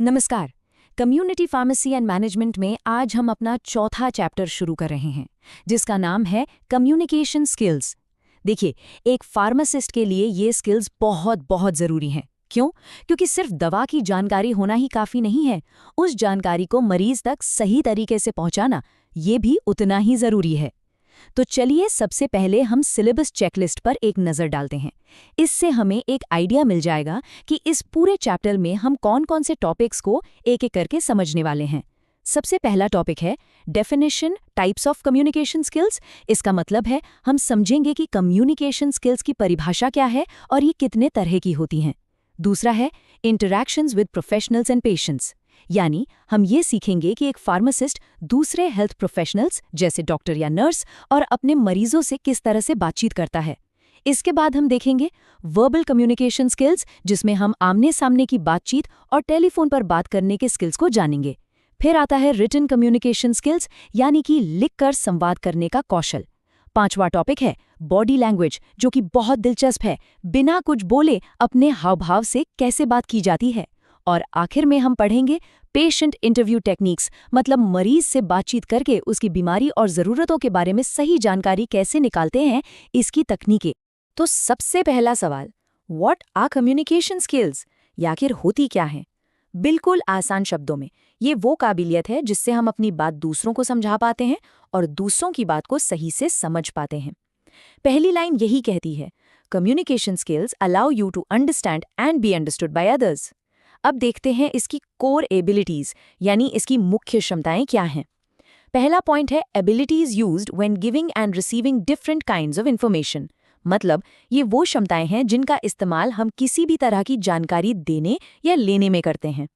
नमस्कार। Community pharmacy and management में आज हम अपना चौथा चैप्टर शुरू कर रहे हैं, जिसका नाम है कम्युनिकेशन स्किल्स। देखिए, एक फार्मासिस्ट के लिए ये स्किल्स बहुत बहुत ज़रूरी हैं। क्यों? क्योंकि सिर्फ दवा की जानकारी होना ही काफ़ी नहीं है, उस जानकारी को मरीज तक सही तरीके से पहुंचाना ये भी उतना ही ज़रूरी है। तो चलिए सबसे पहले हम सिलेबस चेकलिस्ट पर एक नज़र डालते हैं। इससे हमें एक आइडिया मिल जाएगा कि इस पूरे चैप्टर में हम कौन-कौन से टॉपिक्स को एक-एक करके समझने वाले हैं। सबसे पहला टॉपिक है definition types of communication skills. इसका मतलब है हम समझेंगे कि कम्युनिकेशन स्किल्स की परिभाषा क्या है और ये कितने तरह की होती हैं। दूसरा है interactions with professionals and patients, यानी हम ये सीखेंगे कि एक फार्मासिस्ट दूसरे हेल्थ प्रोफेशनल्स जैसे डॉक्टर या नर्स और अपने मरीजों से किस तरह से बातचीत करता है। इसके बाद हम देखेंगे वर्बल कम्युनिकेशन स्किल्स, जिसमें हम आमने सामने की बातचीत और टेलीफोन पर बात करने के स्किल्स को जानेंगे। फिर आता है रिटन कम्युनिकेशन स्किल्स, यानी कि लिखकर संवाद करने का कौशल। पांचवा टॉपिक है बॉडी लैंग्वेज, जो कि बहुत दिलचस्प है, बिना कुछ बोले अपने हाव भाव से कैसे बात की जाती है। और आखिर में हम पढ़ेंगे पेशेंट इंटरव्यू टेक्निक्स, मतलब मरीज से बातचीत करके उसकी बीमारी और ज़रूरतों के बारे में सही जानकारी कैसे निकालते हैं, इसकी तकनीकें। तो सबसे पहला सवाल, व्हाट आर कम्युनिकेशन स्किल्स, या आखिर होती क्या हैं? बिल्कुल आसान शब्दों में, ये वो काबिलियत है जिससे हम अपनी बात दूसरों को समझा पाते हैं और दूसरों की बात को सही से समझ पाते हैं। पहली लाइन यही कहती है, communication skills allow you to understand and be understood by others. अब देखते हैं इसकी कोर एबिलिटीज, यानी इसकी मुख्य क्षमताएं क्या हैं। पहला पॉइंट है abilities used when giving and receiving different kinds of information. मतलब ये वो क्षमताएं हैं जिनका इस्तेमाल हम किसी भी तरह की जानकारी देने या लेने में करते हैं।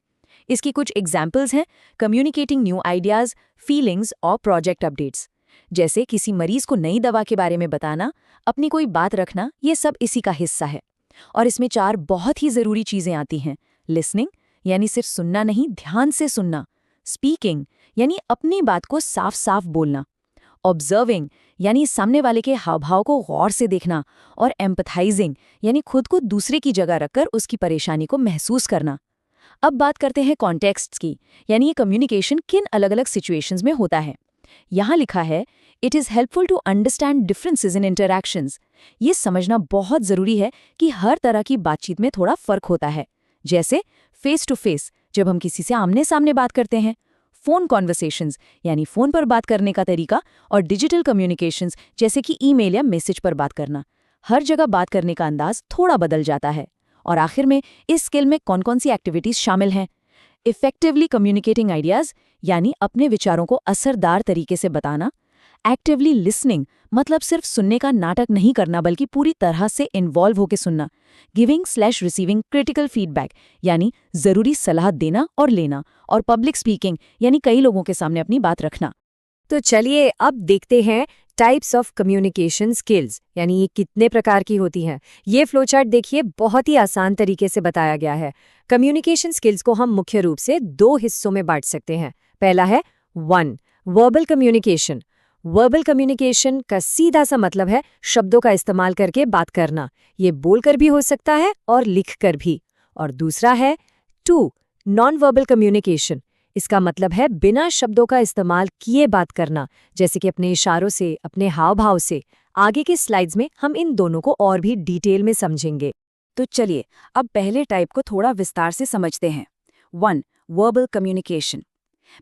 इसकी कुछ एग्जाम्पल्स हैं, कम्युनिकेटिंग न्यू आइडियाज, फीलिंग्स और प्रोजेक्ट अपडेट्स। जैसे किसी मरीज को नई दवा के बारे में बताना, अपनी कोई बात रखना, ये सब इसी का हिस्सा है। और इसमें चार बहुत ही ज़रूरी चीज़ें आती हैं। लिसनिंग, यानी सिर्फ सुनना नहीं, ध्यान से सुनना। स्पीकिंग, यानी अपनी बात को साफ साफ बोलना। ऑब्जर्विंग, यानी सामने वाले के हाव भाव को गौर से देखना। और एम्पथाइजिंग, यानी खुद को दूसरे की जगह रखकर उसकी परेशानी को महसूस करना। अब बात करते हैं कॉन्टेक्स्ट्स की, यानी ये कम्युनिकेशन किन अलग अलग सिचुएशंस में होता है। यहाँ लिखा है, it is helpful to understand differences in interactions. ये समझना बहुत ज़रूरी है कि हर तरह की बातचीत में थोड़ा फ़र्क होता है। जैसे फेस टू फेस, जब हम किसी से आमने सामने बात करते हैं। फ़ोन कॉन्वर्सेशंस, यानी फ़ोन पर बात करने का तरीका। और डिजिटल कम्युनिकेशंस, जैसे कि ईमेल या मैसेज पर बात करना। हर जगह बात करने का अंदाज थोड़ा बदल जाता है। और आखिर में इस स्किल में कौन कौन सी एक्टिविटीज़ शामिल हैं। इफेक्टिवली कम्युनिकेटिंग आइडियाज़, यानी अपने विचारों को असरदार तरीके से बताना। एक्टिवली लिसनिंग, मतलब सिर्फ सुनने का नाटक नहीं करना बल्कि पूरी तरह से इन्वॉल्व होकर सुनना। गिविंग/रिसीविंग क्रिटिकल फीडबैक, यानी ज़रूरी सलाह देना और लेना। और पब्लिक स्पीकिंग, यानी कई लोगों के सामने अपनी बात रखना। तो चलिए अब देखते हैं टाइप्स ऑफ कम्युनिकेशन स्किल्स, यानी ये कितने प्रकार की होती हैं। ये फ्लोचार्ट देखिए, बहुत ही आसान तरीके से बताया गया है। कम्युनिकेशन स्किल्स को हम मुख्य रूप से दो हिस्सों में बांट सकते हैं। पहला है 1 वर्बल कम्युनिकेशन। वर्बल कम्युनिकेशन का सीधा सा मतलब है शब्दों का इस्तेमाल करके बात करना। ये बोलकर भी हो सकता है और लिखकर भी। और दूसरा है 2 नॉन वर्बल कम्युनिकेशन। इसका मतलब है बिना शब्दों का इस्तेमाल किए बात करना, जैसे कि अपने इशारों से, अपने हाव भाव से। आगे के स्लाइड्स में हम इन दोनों को और भी डिटेल में समझेंगे। तो चलिए अब पहले टाइप को थोड़ा विस्तार से समझते हैं। 1 वर्बल कम्युनिकेशन।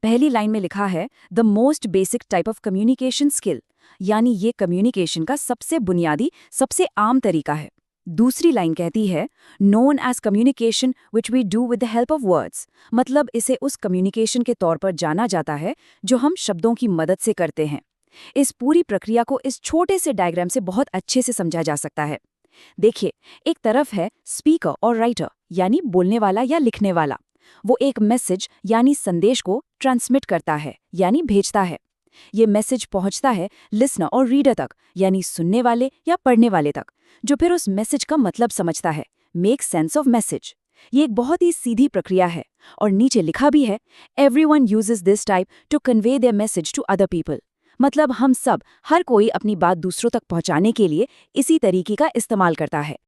पहली लाइन में लिखा है the most basic type of communication skill, यानी ये कम्युनिकेशन का सबसे बुनियादी, सबसे आम तरीका है। दूसरी लाइन कहती है known as communication which we do with the help of words, मतलब इसे उस कम्युनिकेशन के तौर पर जाना जाता है जो हम शब्दों की मदद से करते हैं। इस पूरी प्रक्रिया को इस छोटे से डायग्राम से बहुत अच्छे से समझा जा सकता है। देखिए, एक तरफ है स्पीकर और राइटर, यानी बोलने वाला या लिखने वाला। वो एक मैसेज यानी संदेश को ट्रांसमिट करता है, यानी भेजता है। ये मैसेज पहुंचता है लिसनर और रीडर तक, यानी सुनने वाले या पढ़ने वाले तक, जो फिर उस मैसेज का मतलब समझता है। Make sense of message. ये एक बहुत ही सीधी प्रक्रिया है। और नीचे लिखा भी है everyone uses this type to convey their message to other people, मतलब हम सब, हर कोई अपनी बात दूसरों तक पहुंचाने के लिए इसी तरीके का इस्तेमाल करता है।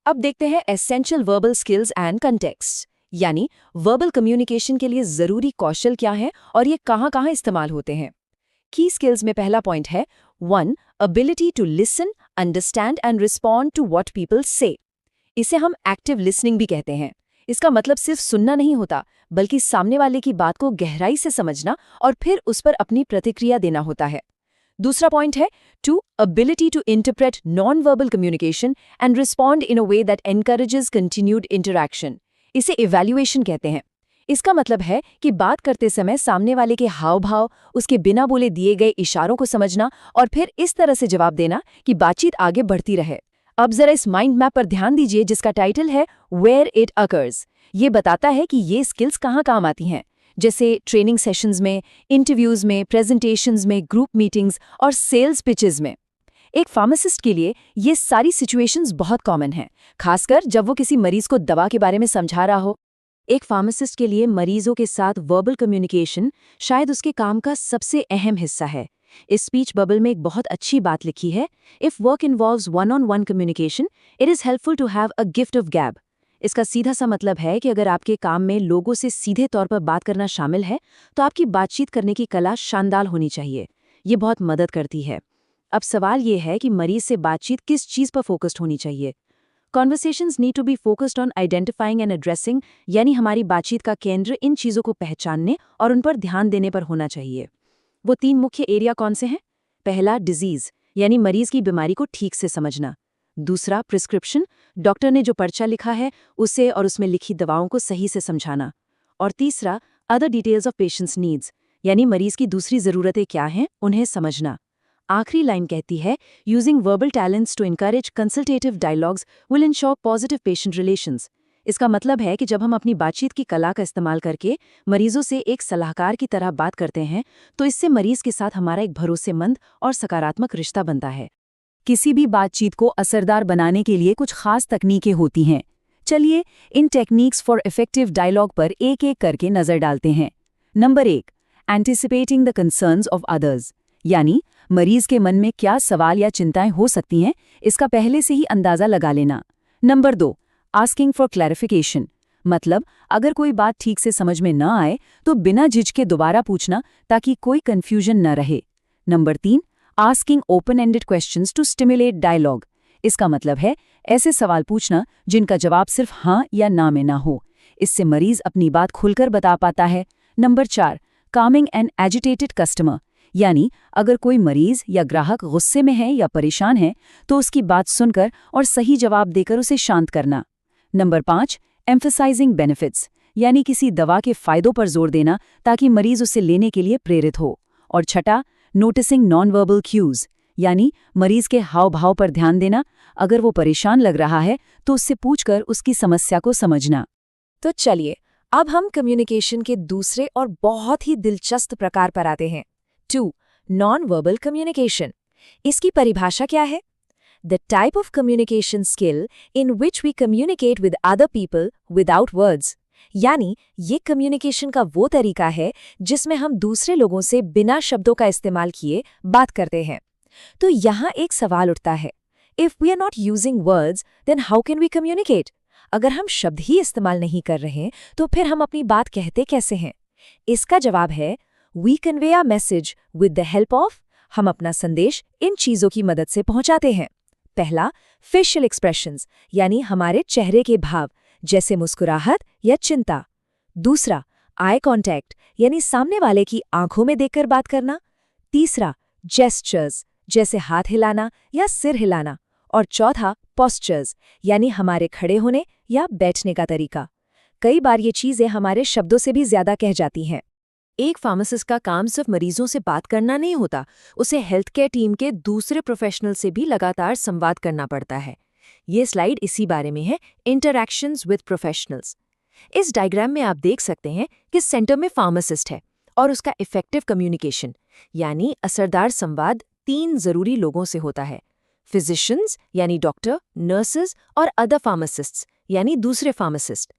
अब देखते हैं essential verbal skills and context. यानी वर्बल कम्युनिकेशन के लिए जरूरी कौशल क्या है और ये कहाँ-कहाँ इस्तेमाल होते हैं। की स्किल्स में पहला पॉइंट है 1. Ability to listen, understand and respond to what people say. इसे हम एक्टिव लिसनिंग भी कहते हैं। इसका मतलब सिर्फ सुनना नहीं होता, बल्कि सामने वाले की बात को गहराई से समझना और फिर उस पर अपनी प्रतिक्रिया देना होता है। दूसरा पॉइंट है 2. Ability to interpret non verbal communication and respond in a way that encourages continued interaction. इसे इवैल्यूएशन कहते हैं। इसका मतलब है कि बात करते समय सामने वाले के हाव भाव, उसके बिना बोले दिए गए इशारों को समझना और फिर इस तरह से जवाब देना कि बातचीत आगे बढ़ती रहे। अब जरा इस माइंड मैप पर ध्यान दीजिए जिसका टाइटल है वेयर इट अकर्स। ये बताता है कि ये स्किल्स कहाँ काम आती हैं, जैसे ट्रेनिंग सेशंस में, इंटरव्यूज में, प्रेजेंटेशंस में, ग्रुप मीटिंग्स और सेल्स पिचेस में। एक फार्मासिस्ट के लिए ये सारी सिचुएशंस बहुत कॉमन हैं, खासकर जब वो किसी मरीज को दवा के बारे में समझा रहा हो। एक फार्मासिस्ट के लिए मरीजों के साथ वर्बल कम्युनिकेशन शायद उसके काम का सबसे अहम हिस्सा है। इस स्पीच बबल में एक बहुत अच्छी बात लिखी है, if work involves one on one communication, it is helpful to have a gift of gab. इसका सीधा सा मतलब है कि अगर आपके काम में लोगों से सीधे तौर पर बात करना शामिल है, तो आपकी बातचीत करने की कला शानदार होनी चाहिए। ये बहुत मदद करती है। अब सवाल ये है कि मरीज से बातचीत किस चीज़ पर फोकस्ड होनी चाहिए। Conversations need to be focused on identifying and addressing, यानी हमारी बातचीत का केंद्र इन चीज़ों को पहचानने और उन पर ध्यान देने पर होना चाहिए। वो 3 मुख्य एरिया कौन से हैं? पहला, डिजीज, यानी मरीज की बीमारी को ठीक से समझना। दूसरा, प्रिस्क्रिप्शन, डॉक्टर ने जो पर्चा लिखा है उसे और उसमें लिखी दवाओं को सही से समझाना। और तीसरा, other details of patients needs, यानी मरीज की दूसरी ज़रूरतें क्या हैं उन्हें समझना। आखिरी लाइन कहती है, using verbal talents to encourage consultative dialogues will ensure positive patient relations. इसका मतलब है कि जब हम अपनी बातचीत की कला का इस्तेमाल करके मरीजों से एक सलाहकार की तरह बात करते हैं, तो इससे मरीज के साथ हमारा एक भरोसेमंद और सकारात्मक रिश्ता बनता है। किसी भी बातचीत को असरदार बनाने के लिए कुछ खास तकनीकें होती हैं। चलिए इन टेक्निक्स फॉर इफेक्टिव डायलॉग पर एक-एक करके नजर डालते हैं। Number 1, anticipating the concerns of others, यानी मरीज के मन में क्या सवाल या चिंताएं हो सकती हैं, इसका पहले से ही अंदाजा लगा लेना। नंबर 2, आस्किंग फॉर क्लैरिफिकेशन, मतलब अगर कोई बात ठीक से समझ में न आए तो बिना झिझके दोबारा पूछना ताकि कोई कंफ्यूजन न रहे। Number 3, asking open ended questions to stimulate dialogue, इसका मतलब है ऐसे सवाल पूछना जिनका जवाब सिर्फ हाँ या ना में ना हो। इससे मरीज अपनी बात खुलकर बता पाता है। Number 4, calming an agitated customer, यानी अगर कोई मरीज या ग्राहक गुस्से में है या परेशान है तो उसकी बात सुनकर और सही जवाब देकर उसे शांत करना। नंबर 5, एम्फसाइजिंग बेनिफिट्स, यानी किसी दवा के फायदों पर जोर देना ताकि मरीज उसे लेने के लिए प्रेरित हो। और छठा, नोटिसिंग नॉन वर्बल क्यूज, यानी मरीज के हाव भाव पर ध्यान देना। अगर वो परेशान लग रहा है तो उससे पूछकर उसकी समस्या को समझना। तो चलिए अब हम कम्युनिकेशन के दूसरे और बहुत ही दिलचस्प प्रकार पर आते हैं। 2. Non-verbal communication. इसकी परिभाषा क्या है? The type of communication skill in which we communicate with other people without words. यानी ये कम्युनिकेशन का वो तरीका है जिसमें हम दूसरे लोगों से बिना शब्दों का इस्तेमाल किए बात करते हैं। तो यहाँ एक सवाल उठता है, If we are not using words, then how can we communicate? अगर हम शब्द ही इस्तेमाल नहीं कर रहे तो फिर हम अपनी बात कहते कैसे हैं? इसका जवाब है We convey our message with the help of, हम अपना संदेश इन चीजों की मदद से पहुंचाते हैं। पहला, facial expressions, यानी हमारे चेहरे के भाव, जैसे मुस्कुराहट या चिंता। दूसरा, eye contact, यानी सामने वाले की आंखों में देखकर बात करना। तीसरा, gestures, जैसे हाथ हिलाना या सिर हिलाना। और चौथा, postures, यानी हमारे खड़े होने या बैठने का तरीका। कई बार ये चीजें हमारे शब्दों से भी ज्यादा कह जाती हैं। एक फार्मासिस्ट का काम सिर्फ मरीजों से बात करना नहीं होता, उसे हेल्थ केयर टीम के दूसरे प्रोफेशनल से भी लगातार संवाद करना पड़ता है। ये स्लाइड इसी बारे में है, इंटरैक्शंस विद प्रोफेशनल्स। इस डायग्राम में आप देख सकते हैं कि सेंटर में फार्मासिस्ट है और उसका इफेक्टिव कम्युनिकेशन यानी असरदार संवाद 3 जरूरी लोगों से होता है, फिजिशियंस यानी डॉक्टर, नर्सेज और अदर फार्मासिस्ट्स यानी दूसरे फार्मासिस्ट।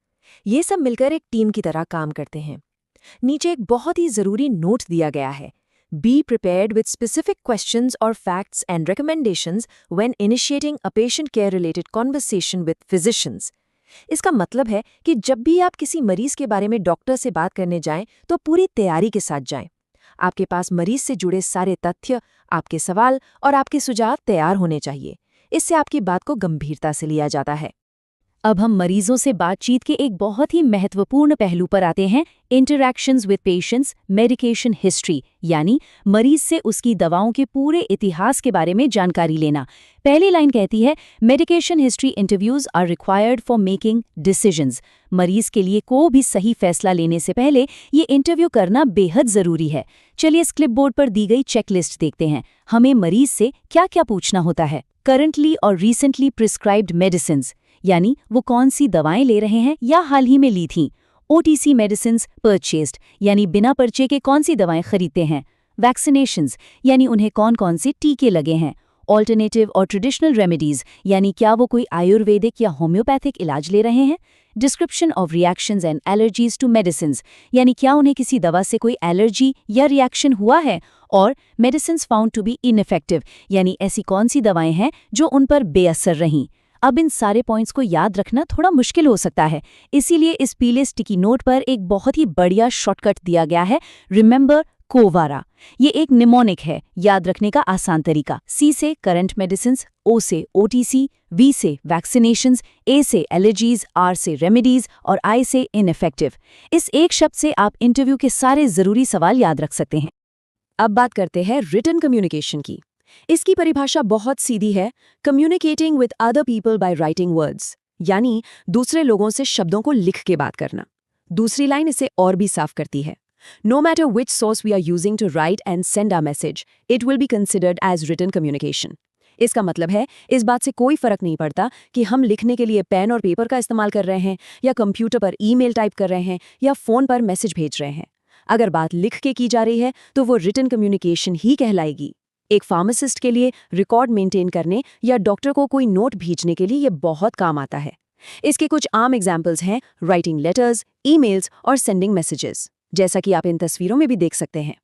ये सब मिलकर एक टीम की तरह काम करते हैं। नीचे एक बहुत ही जरूरी नोट दिया गया है, be prepared with specific questions और facts and recommendations when initiating a patient care related conversation with physicians. इसका मतलब है कि जब भी आप किसी मरीज के बारे में डॉक्टर से बात करने जाएं तो पूरी तैयारी के साथ जाएं। आपके पास मरीज से जुड़े सारे तथ्य, आपके सवाल और आपके सुझाव तैयार होने चाहिए। इससे आपकी बात को गंभीरता से लिया जाता है। अब हम मरीजों से बातचीत के एक बहुत ही महत्वपूर्ण पहलू पर आते हैं, interactions with patients, medication history, यानी मरीज से उसकी दवाओं के पूरे इतिहास के बारे में जानकारी लेना। पहली लाइन कहती है, medication history interviews are required for making decisions. मरीज के लिए कोई भी सही फैसला लेने से पहले ये इंटरव्यू करना बेहद जरूरी है। चलिए इस क्लिपबोर्ड पर दी गई चेकलिस्ट देखते हैं। हमें मरीज से क्या क्या पूछना होता है। करंटली और रिसेंटली प्रिस्क्राइब्ड मेडिसिन्स, यानी वो कौन सी दवाएं ले रहे हैं या हाल ही में ली थीं। OTC मेडिसिन्स परचेस्ड, यानी बिना पर्चे के कौन सी दवाएं खरीदते हैं। वैक्सीनेशंस, यानी उन्हें कौन कौन से टीके लगे हैं। ऑल्टरनेटिव और ट्रेडिशनल रेमेडीज, यानी क्या वो कोई आयुर्वेदिक या होम्योपैथिक इलाज ले रहे हैं। Description of reactions and allergies to medicines, यानी क्या उन्हें किसी दवा से कोई एलर्जी या रिएक्शन हुआ है। और medicines found to be ineffective, यानी ऐसी कौन सी दवाएं हैं जो उन पर बेअसर रहीं। अब इन सारे पॉइंट्स को याद रखना थोड़ा मुश्किल हो सकता है, इसीलिए इस पीले स्टिकी नोट पर एक बहुत ही बढ़िया शॉर्टकट दिया गया है, रिमेंबर कोवारा। ये एक निमोनिक है, याद रखने का आसान तरीका। C से करंट मेडिसिन्स, O से OTC, V से वैक्सीनेशंस, A से एलर्जीज, R से रेमेडीज और I से इनइफेक्टिव। इस एक शब्द से आप इंटरव्यू के सारे जरूरी सवाल याद रख सकते हैं। अब बात करते हैं रिटन कम्युनिकेशन की। इसकी परिभाषा बहुत सीधी है, communicating with other people by writing words, यानी दूसरे लोगों से शब्दों को लिख के बात करना। दूसरी लाइन इसे और भी साफ करती है, no matter which source we are using to write and send our message, it will be considered as written communication. इसका मतलब है, इस बात से कोई फर्क नहीं पड़ता कि हम लिखने के लिए पेन और पेपर का इस्तेमाल कर रहे हैं या कंप्यूटर पर ईमेल टाइप कर रहे हैं या फोन पर मैसेज भेज रहे हैं। अगर बात लिख के की जा रही है तो वो रिटन कम्युनिकेशन ही कहलाएगी। एक फार्मासिस्ट के लिए रिकॉर्ड मेंटेन करने या डॉक्टर को कोई नोट भेजने के लिए ये बहुत काम आता है। इसके कुछ आम एग्जाम्पल्स हैं राइटिंग लेटर्स, ईमेल्स और सेंडिंग मैसेजेस, जैसा कि आप इन तस्वीरों में भी देख सकते हैं।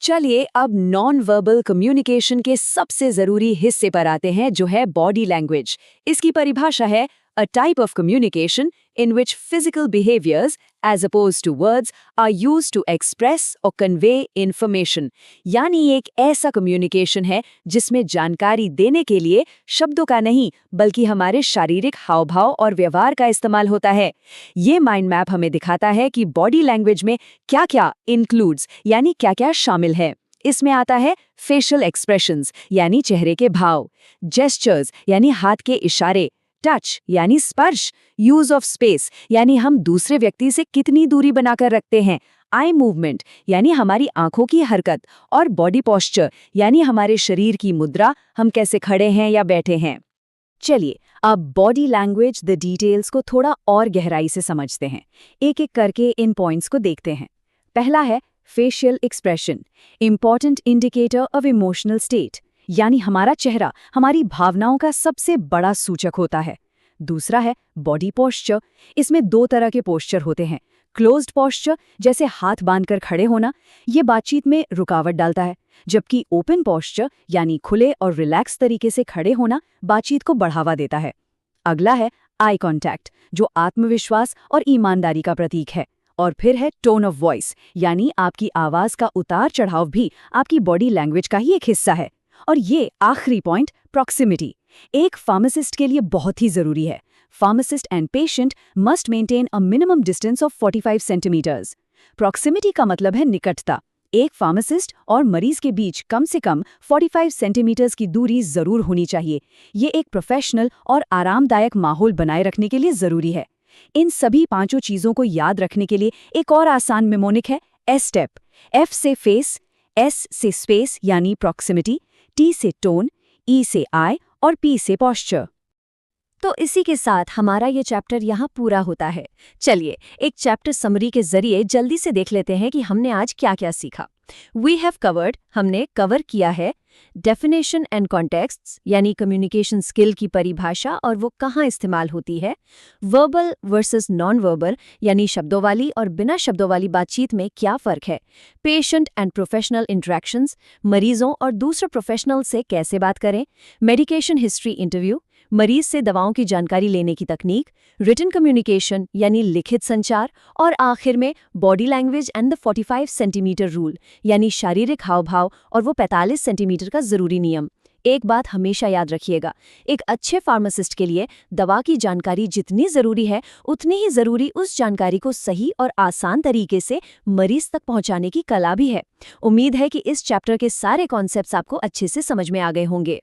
चलिए अब नॉन वर्बल कम्युनिकेशन के सबसे जरूरी हिस्से पर आते हैं, जो है बॉडी लैंग्वेज। इसकी परिभाषा है a type of communication in which physical behaviors, as opposed to words, are used to express or convey information. यानी एक ऐसा कम्युनिकेशन है जिसमें जानकारी देने के लिए शब्दों का नहीं बल्कि हमारे शारीरिक हाव-भाव और व्यवहार का इस्तेमाल होता है। ये माइंड मैप हमें दिखाता है कि बॉडी लैंग्वेज में क्या-क्या इंक्लूड्स, यानी क्या-क्या शामिल है। इसमें आता है फेशियल एक्सप्रेशंस, यानी चेहरे के भाव, जेस्चर्स, यानी हाथ के इशारे, टच यानी स्पर्श, यूज ऑफ स्पेस यानी हम दूसरे व्यक्ति से कितनी दूरी बनाकर रखते हैं, आई मूवमेंट यानी हमारी आंखों की हरकत, और बॉडी पोस्चर यानी हमारे शरीर की मुद्रा, हम कैसे खड़े हैं या बैठे हैं। चलिए अब बॉडी लैंग्वेज द डिटेल्स को थोड़ा और गहराई से समझते हैं। एक एक करके इन पॉइंट्स को देखते हैं। पहला है facial expression, important indicator of emotional state, यानी हमारा चेहरा हमारी भावनाओं का सबसे बड़ा सूचक होता है। दूसरा है बॉडी पोस्चर। इसमें दो तरह के पोस्चर होते हैं, क्लोज्ड पोस्चर जैसे हाथ बांधकर खड़े होना, ये बातचीत में रुकावट डालता है, जबकि ओपन पोस्चर यानी खुले और रिलैक्स तरीके से खड़े होना बातचीत को बढ़ावा देता है। अगला है आई कॉन्टैक्ट, जो आत्मविश्वास और ईमानदारी का प्रतीक है। और फिर है टोन ऑफ वॉइस, यानी आपकी आवाज का उतार चढ़ाव भी आपकी बॉडी लैंग्वेज का ही एक हिस्सा है। और ये आखिरी पॉइंट प्रॉक्सिमिटी, एक फार्मासिस्ट के लिए बहुत ही जरूरी है। Pharmacist and patient must maintain a minimum distance of 45 centimetres. Proximity का मतलब है निकटता। एक फार्मासिस्ट और मरीज के बीच कम से कम 45 सेंटीमीटर्स की दूरी जरूर होनी चाहिए। ये एक प्रोफेशनल और आरामदायक माहौल बनाए रखने के लिए जरूरी है। इन सभी पांचों चीजों को याद रखने के लिए एक और आसान मेमोनिक है एस स्टेप। एफ से फेस, एस से स्पेस यानी प्रॉक्सिमिटी, टी से टोन, ई से आई और पी से पॉस्चर। तो इसी के साथ हमारा ये चैप्टर यहाँ पूरा होता है। चलिए एक चैप्टर समरी के जरिए जल्दी से देख लेते हैं कि हमने आज क्या क्या सीखा। वी हैव कवर्ड, हमने कवर किया है डेफिनेशन एंड कॉन्टेक्स्ट्स, यानी कम्युनिकेशन स्किल की परिभाषा और वो कहाँ इस्तेमाल होती है। वर्बल वर्सेस नॉन वर्बल, यानी शब्दों वाली और बिना शब्दों वाली बातचीत में क्या फ़र्क है। पेशेंट एंड प्रोफेशनल इंटरेक्शंस, मरीजों और दूसरे प्रोफेशनल से कैसे बात करें। मेडिकेशन हिस्ट्री इंटरव्यू, मरीज से दवाओं की जानकारी लेने की तकनीक, रिटन कम्युनिकेशन यानी लिखित संचार, और आखिर में body language and the 45 centimetre rule यानी शारीरिक हाव-भाव और वो 45 सेंटीमीटर का जरूरी नियम। एक बात हमेशा याद रखिएगा, एक अच्छे फार्मासिस्ट के लिए दवा की जानकारी जितनी ज़रूरी है, उतनी ही ज़रूरी उस जानकारी को सही और आसान तरीके से मरीज तक पहुंचाने की कला भी है। उम्मीद है कि इस चैप्टर के सारे कॉन्सेप्ट्स आपको अच्छे से समझ में आ गए होंगे।